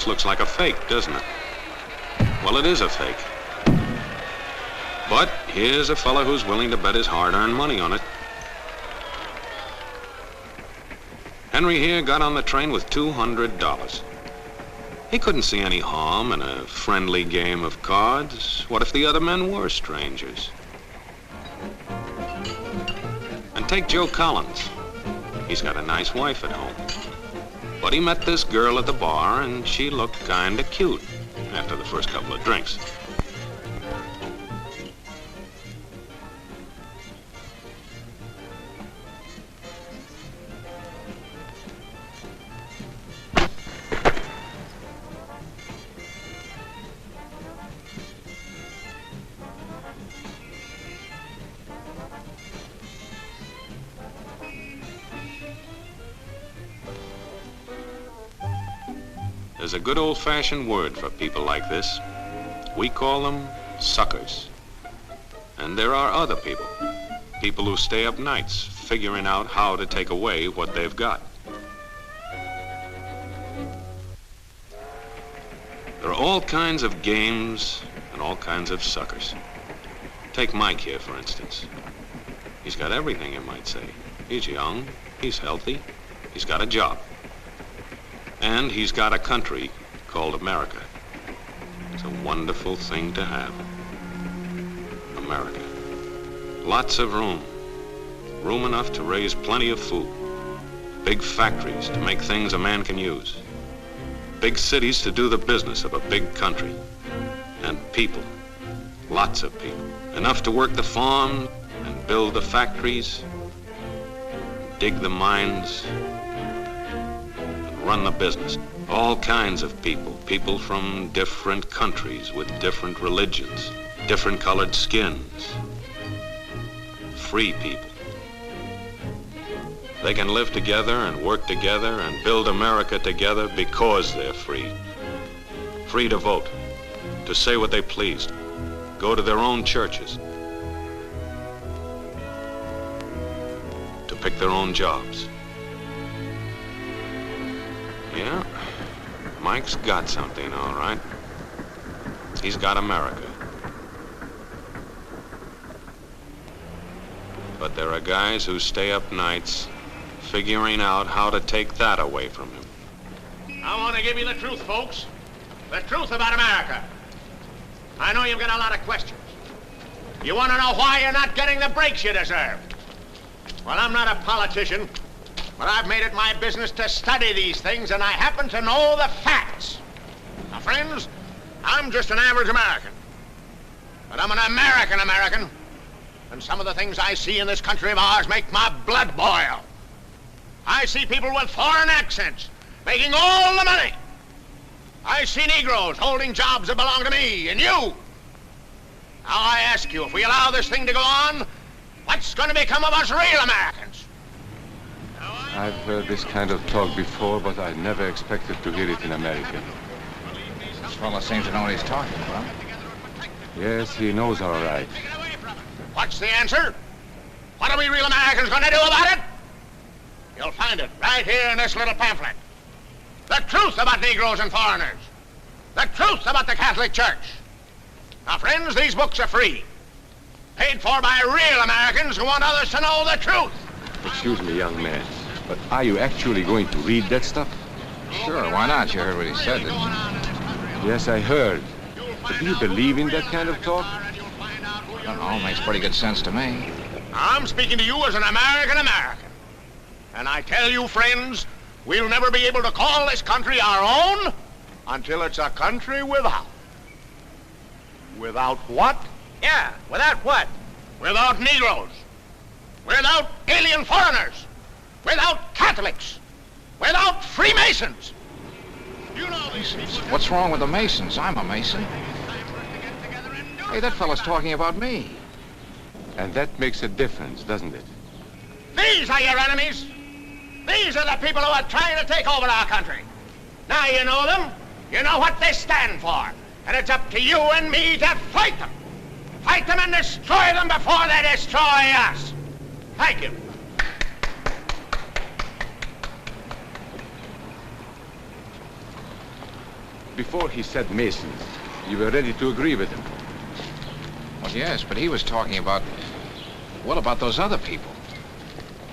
this looks like a fake, doesn't it? Well, it is a fake. But here's a fella who's willing to bet his hard-earned money on it. Henry here got on the train with $200. He couldn't see any harm in a friendly game of cards. What if the other men were strangers? And take Joe Collins. He's got a nice wife at home. But he met this girl at the bar, and she looked kinda cute after the first couple of drinks. There's a good old-fashioned word for people like this. We call them suckers. And there are other people. People who stay up nights figuring out how to take away what they've got. There are all kinds of games and all kinds of suckers. Take Mike here, for instance. He's got everything, you might say. He's young, he's healthy, he's got a job. And he's got a country called America. It's a wonderful thing to have. America. Lots of room. Room enough to raise plenty of food. Big factories to make things a man can use. Big cities to do the business of a big country. And people. Lots of people. Enough to work the farm and build the factories, dig the mines, run the business. All kinds of people. People from different countries with different religions, different colored skins. Free people. They can live together and work together and build America together because they're free. Free to vote, to say what they pleased, go to their own churches, to pick their own jobs. Yeah, Mike's got something, all right. He's got America. But there are guys who stay up nights figuring out how to take that away from him. I want to give you the truth, folks. The truth about America. I know you've got a lot of questions. You want to know why you're not getting the breaks you deserve. Well, I'm not a politician. But I've made it my business to study these things, and I happen to know the facts. Now, friends, I'm just an average American. But I'm an American, and some of the things I see in this country of ours make my blood boil. I see people with foreign accents making all the money. I see Negroes holding jobs that belong to me and you. Now, I ask you, if we allow this thing to go on, what's going to become of us real Americans? I've heard this kind of talk before, but I never expected to hear it in America. This fellow seems to know what he's talking about. Yes, he knows all right. What's the answer? What are we real Americans going to do about it? You'll find it right here in this little pamphlet. The truth about Negroes and foreigners. The truth about the Catholic Church. Now, friends, these books are free. Paid for by real Americans who want others to know the truth. Excuse me, young man, but are you actually going to read that stuff? Sure, why not? You heard what he said, didn't you? Yes, I heard. But do you believe in that kind of talk? I don't know, makes pretty good sense to me. I'm speaking to you as an American. And I tell you, friends, we'll never be able to call this country our own until it's a country without. Without what? Yeah, without what? Without Negroes. Without alien foreigners. Without Catholics. Without Freemasons. You know these people. What's wrong with the Masons? I'm a Mason. Hey, that fellow's talking about me. And that makes a difference, doesn't it? These are your enemies. These are the people who are trying to take over our country. Now you know them. You know what they stand for. And it's up to you and me to fight them. Fight them and destroy them before they destroy us. Thank you. Before he said Masons, you were ready to agree with him. Well, yes, but he was talking about, well, about those other people.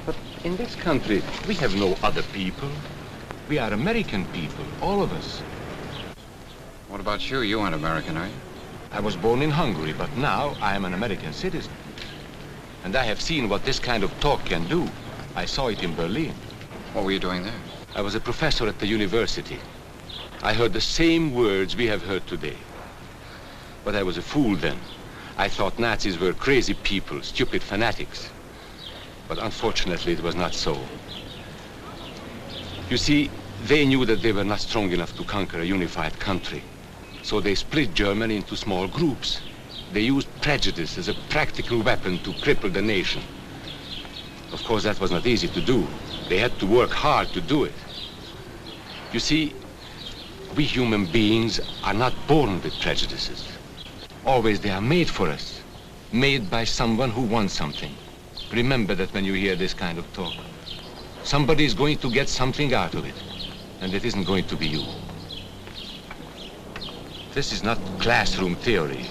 But in this country, we have no other people. We are American people, all of us. What about you? You aren't American, are you? I was born in Hungary, but now I am an American citizen. And I have seen what this kind of talk can do. I saw it in Berlin. What were you doing there? I was a professor at the university. I heard the same words we have heard today. But I was a fool then. I thought Nazis were crazy people, stupid fanatics. But unfortunately, it was not so. You see, they knew that they were not strong enough to conquer a unified country. So they split Germany into small groups. They used prejudice as a practical weapon to cripple the nation. Of course, that was not easy to do. They had to work hard to do it. You see, we human beings are not born with prejudices. Always they are made for us, made by someone who wants something. Remember that when you hear this kind of talk. Somebody is going to get something out of it, and it isn't going to be you. This is not classroom theory.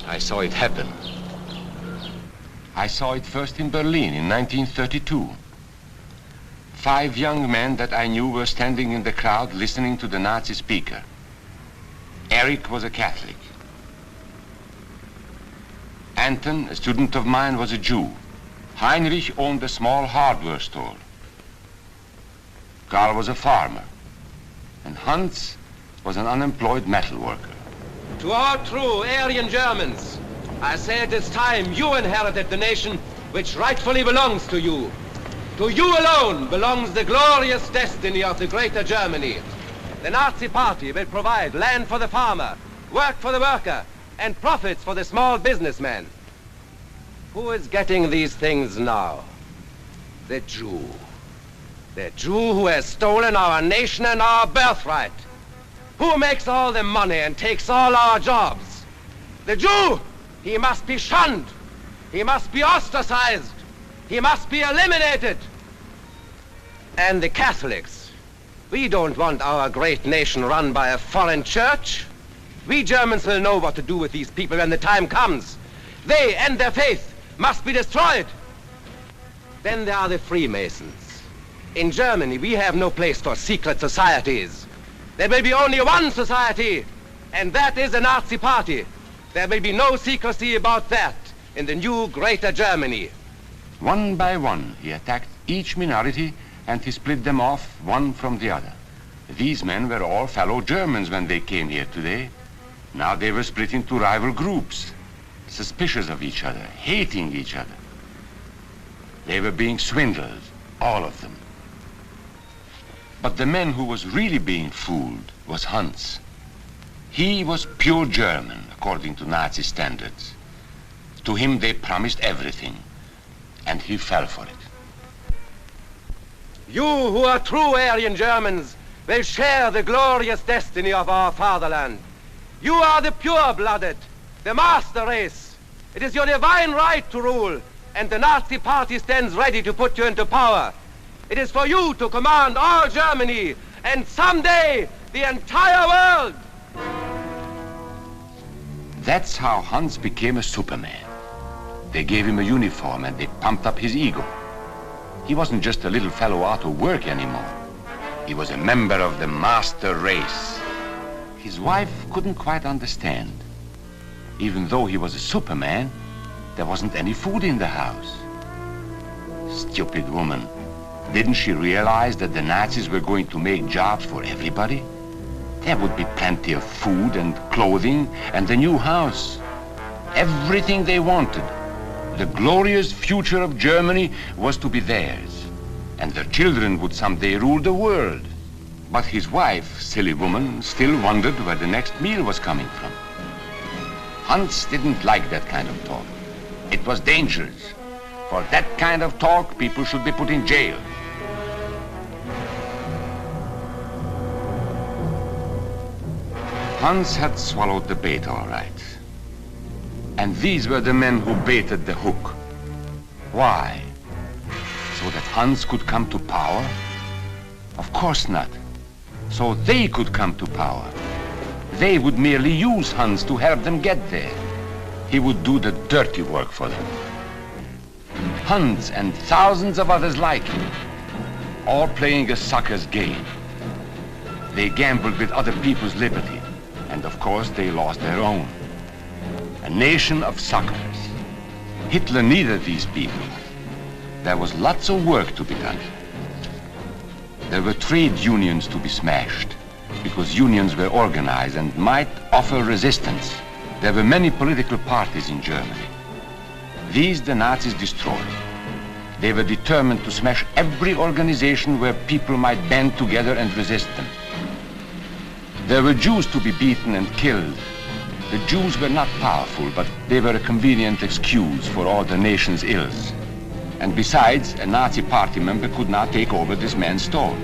I saw it happen. I saw it first in Berlin in 1932. 5 young men that I knew were standing in the crowd listening to the Nazi speaker. Eric was a Catholic. Anton, a student of mine, was a Jew. Heinrich owned a small hardware store. Karl was a farmer. And Hans was an unemployed metal worker. To all true Aryan Germans, I say it is time you inherited the nation which rightfully belongs to you. To you alone belongs the glorious destiny of the greater Germany. The Nazi Party will provide land for the farmer, work for the worker, and profits for the small businessman. Who is getting these things now? The Jew. The Jew who has stolen our nation and our birthright. Who makes all the money and takes all our jobs? The Jew! He must be shunned. He must be ostracized. He must be eliminated. And the Catholics. We don't want our great nation run by a foreign church. We Germans will know what to do with these people when the time comes. They and their faith must be destroyed. Then there are the Freemasons. In Germany, we have no place for secret societies. There will be only one society, and that is the Nazi Party. There will be no secrecy about that in the new greater Germany. One by one, he attacked each minority and he split them off one from the other. These men were all fellow Germans when they came here today. Now they were split into rival groups, suspicious of each other, hating each other. They were being swindled, all of them. But the man who was really being fooled was Hans. He was pure German, according to Nazi standards. To him they promised everything, and he fell for it. You who are true Aryan Germans will share the glorious destiny of our fatherland. You are the pure-blooded, the master race. It is your divine right to rule, and the Nazi Party stands ready to put you into power. It is for you to command all Germany, and someday the entire world. That's how Hans became a Superman. They gave him a uniform and they pumped up his ego. He wasn't just a little fellow out of work anymore. He was a member of the master race. His wife couldn't quite understand. Even though he was a Superman, there wasn't any food in the house. Stupid woman. Didn't she realize that the Nazis were going to make jobs for everybody? There would be plenty of food and clothing and a new house. Everything they wanted. The glorious future of Germany was to be theirs. And their children would someday rule the world. But his wife, silly woman, still wondered where the next meal was coming from. Hans didn't like that kind of talk. It was dangerous. For that kind of talk, people should be put in jail. Hans had swallowed the bait all right. And these were the men who baited the hook. Why? So that Hans could come to power? Of course not. so they could come to power. They would merely use Hans to help them get there. He would do the dirty work for them. Hans and thousands of others like him, all playing a sucker's game. They gambled with other people's liberty, and of course they lost their own. A nation of suckers. Hitler needed these people. There was lots of work to be done. There were trade unions to be smashed, because unions were organized and might offer resistance. There were many political parties in Germany. These the Nazis destroyed. They were determined to smash every organization where people might band together and resist them. There were Jews to be beaten and killed. The Jews were not powerful, but they were a convenient excuse for all the nation's ills. And besides, a Nazi party member could not take over this man's stall.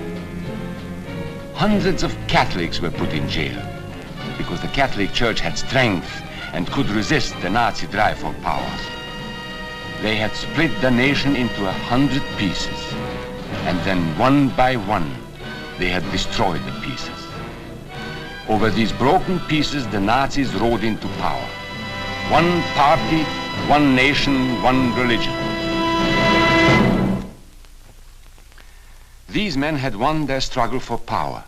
Hundreds of Catholics were put in jail because the Catholic Church had strength and could resist the Nazi drive for power. They had split the nation into 100 pieces, and then one by one, they had destroyed the pieces. Over these broken pieces, the Nazis rode into power. One party, one nation, one religion. These men had won their struggle for power.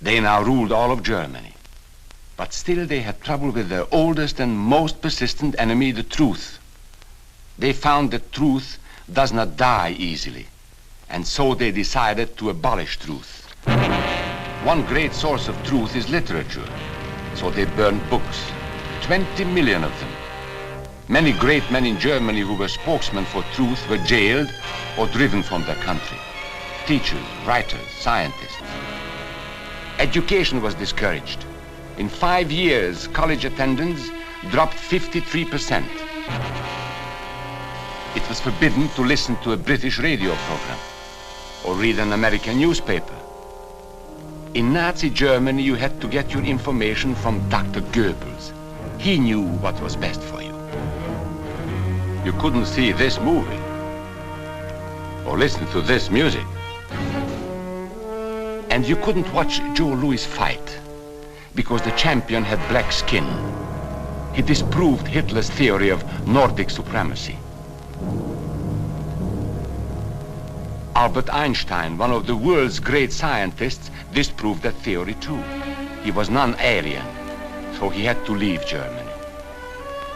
They now ruled all of Germany. But still they had trouble with their oldest and most persistent enemy, the truth. They found that truth does not die easily, and so they decided to abolish truth. One great source of truth is literature, so they burned books, 20 million of them. Many great men in Germany who were spokesmen for truth were jailed or driven from their country. Teachers, writers, scientists. Education was discouraged. In 5 years, college attendance dropped 53%. It was forbidden to listen to a British radio program or read an American newspaper. In Nazi Germany, you had to get your information from Dr. Goebbels. He knew what was best for you. You couldn't see this movie or listen to this music. And you couldn't watch Joe Louis fight because the champion had black skin. He disproved Hitler's theory of Nordic supremacy. Albert Einstein, one of the world's great scientists, disproved that theory too. He was non-alien, so he had to leave Germany.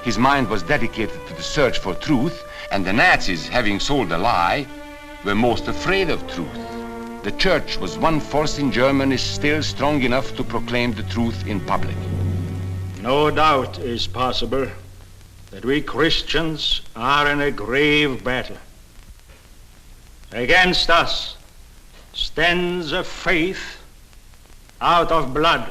His mind was dedicated to the search for truth, and the Nazis, having sold a lie, were most afraid of truth. The church was one force in Germany still strong enough to proclaim the truth in public. No doubt is possible that we Christians are in a grave battle. Against us stands a faith out of blood.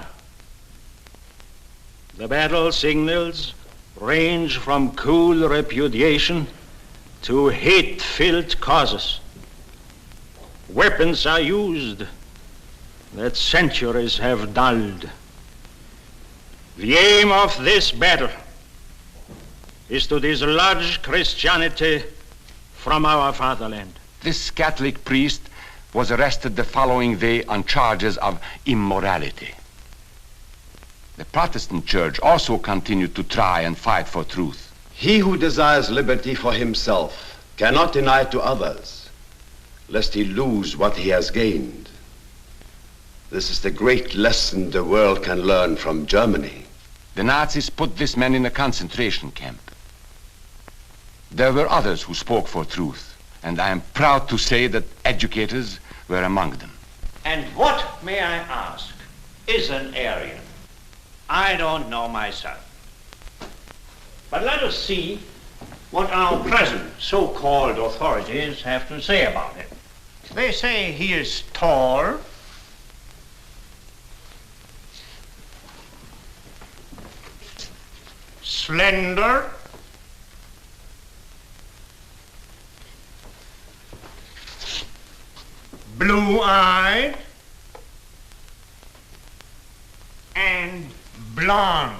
The battle signals range from cool repudiation to hate-filled causes. Weapons are used that centuries have dulled. The aim of this battle is to dislodge Christianity from our fatherland. This Catholic priest was arrested the following day on charges of immorality. The Protestant church also continued to try and fight for truth. He who desires liberty for himself cannot deny it to others, lest he lose what he has gained. This is the great lesson the world can learn from Germany. The Nazis put this man in a concentration camp. There were others who spoke for truth, and I am proud to say that educators were among them. And what, may I ask, is an Aryan? I don't know myself. But let us see what our present so-called authorities have to say about it. They say he is tall, slender, blue-eyed, and blonde.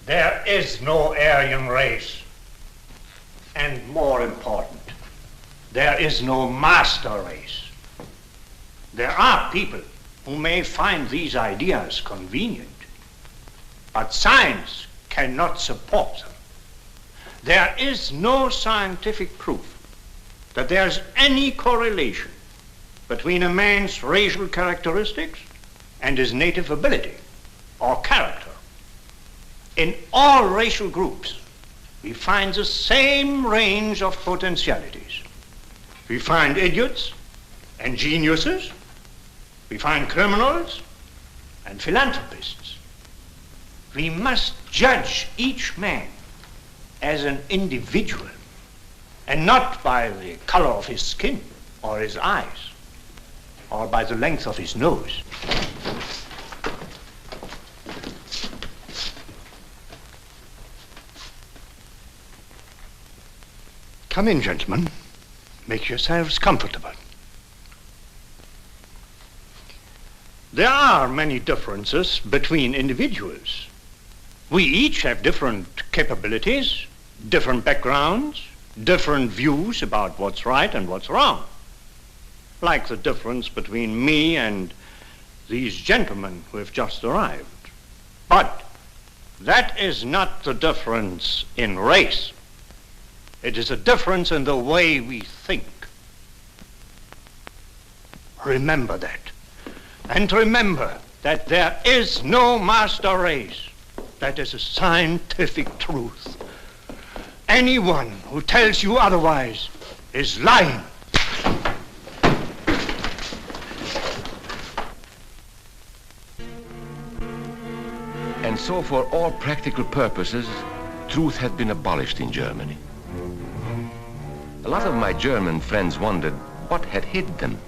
There is no Aryan race. And more important, there is no master race. There are people who may find these ideas convenient, but science cannot support them. There is no scientific proof that there's any correlation between a man's racial characteristics and his native ability or character. In all racial groups, we find the same range of potentialities. We find idiots and geniuses. We find criminals and philanthropists. We must judge each man as an individual and not by the color of his skin or his eyes or by the length of his nose. Come in, gentlemen. Make yourselves comfortable. There are many differences between individuals. We each have different capabilities, different backgrounds, different views about what's right and what's wrong. Like the difference between me and these gentlemen who have just arrived. But that is not the difference in race. It is a difference in the way we think. Remember that. And remember that there is no master race. That is a scientific truth. Anyone who tells you otherwise is lying. And so for all practical purposes, truth had been abolished in Germany. A lot of my German friends wondered what had hit them.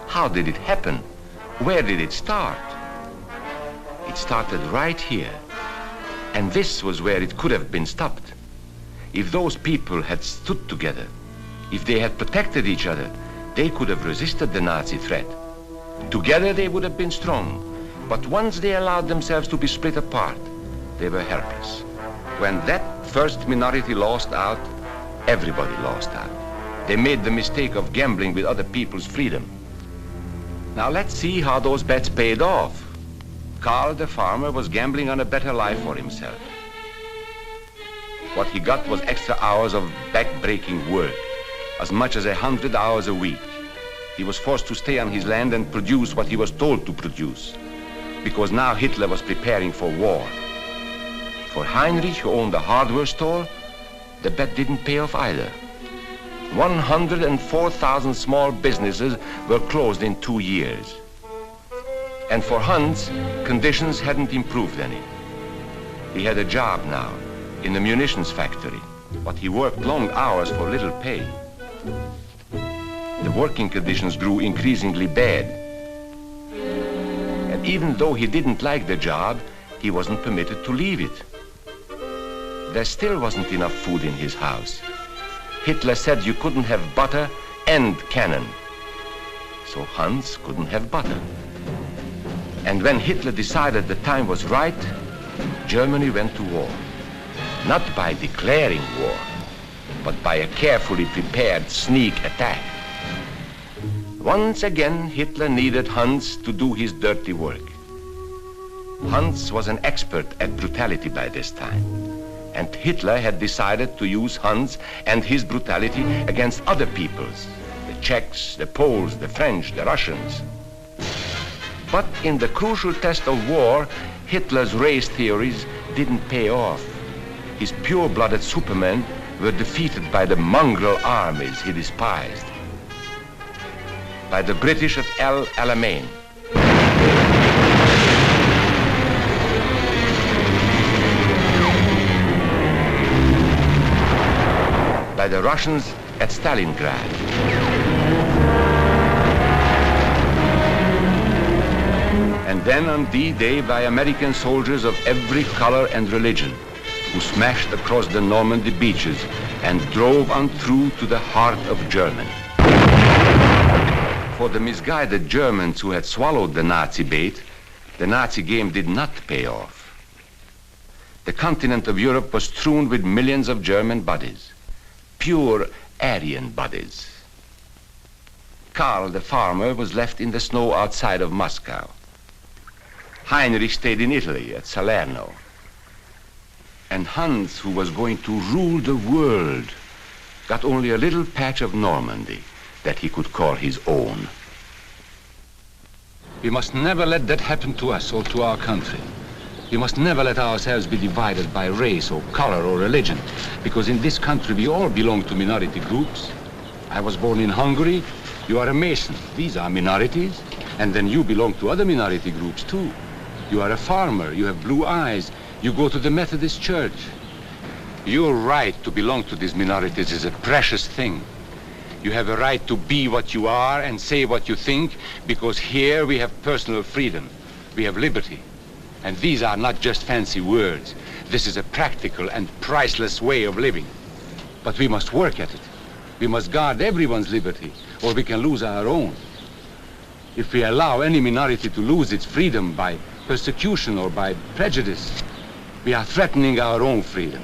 How did it happen? Where did it start? It started right here. And this was where it could have been stopped. If those people had stood together, if they had protected each other, they could have resisted the Nazi threat. Together they would have been strong. But once they allowed themselves to be split apart, they were helpless. When that first minority lost out, everybody lost out. They made the mistake of gambling with other people's freedom. Now let's see how those bets paid off. Karl the farmer was gambling on a better life for himself. What he got was extra hours of back-breaking work, as much as 100 hours a week. He was forced to stay on his land and produce what he was told to produce, because now Hitler was preparing for war. For Heinrich, who owned a hardware store, the bet didn't pay off either. 104,000 small businesses were closed in 2 years. And for Hans, conditions hadn't improved any. He had a job now in the munitions factory, but he worked long hours for little pay. The working conditions grew increasingly bad. And even though he didn't like the job, he wasn't permitted to leave it. There still wasn't enough food in his house. Hitler said you couldn't have butter and cannon. So Hans couldn't have butter. And when Hitler decided the time was right, Germany went to war. Not by declaring war, but by a carefully prepared sneak attack. Once again, Hitler needed Hans to do his dirty work. Hans was an expert at brutality by this time. And Hitler had decided to use Hans and his brutality against other peoples, the Czechs, the Poles, the French, the Russians. But in the crucial test of war, Hitler's race theories didn't pay off. His pure-blooded supermen were defeated by the mongrel armies he despised, by the British at El Alamein, by the Russians at Stalingrad, and then on D-Day by American soldiers of every color and religion who smashed across the Normandy beaches and drove on through to the heart of Germany. For the misguided Germans who had swallowed the Nazi bait, the Nazi game did not pay off. The continent of Europe was strewn with millions of German bodies, pure Aryan bodies. Karl, the farmer, was left in the snow outside of Moscow. Heinrich stayed in Italy at Salerno. And Hans, who was going to rule the world, got only a little patch of Normandy that he could call his own. We must never let that happen to us or to our country. We must never let ourselves be divided by race or color or religion, because in this country we all belong to minority groups. I was born in Hungary. You are a Mason. These are minorities. And then you belong to other minority groups too. You are a farmer. You have blue eyes. You go to the Methodist Church. Your right to belong to these minorities is a precious thing. You have a right to be what you are and say what you think, because here we have personal freedom. We have liberty. And these are not just fancy words. This is a practical and priceless way of living. But we must work at it. We must guard everyone's liberty, or we can lose our own. If we allow any minority to lose its freedom by persecution or by prejudice, we are threatening our own freedom.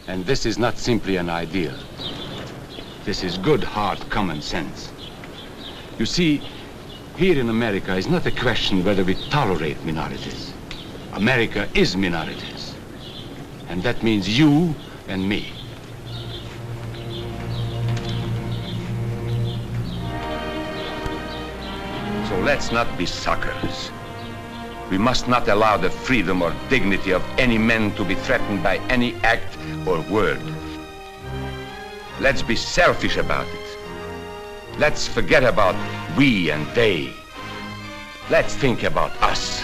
And this is not simply an ideal. This is good, hard common sense. You see, here in America is not a question whether we tolerate minorities. America is minorities. And that means you and me. So let's not be suckers. We must not allow the freedom or dignity of any man to be threatened by any act or word. Let's be selfish about it. Let's forget about we and they. Let's think about us.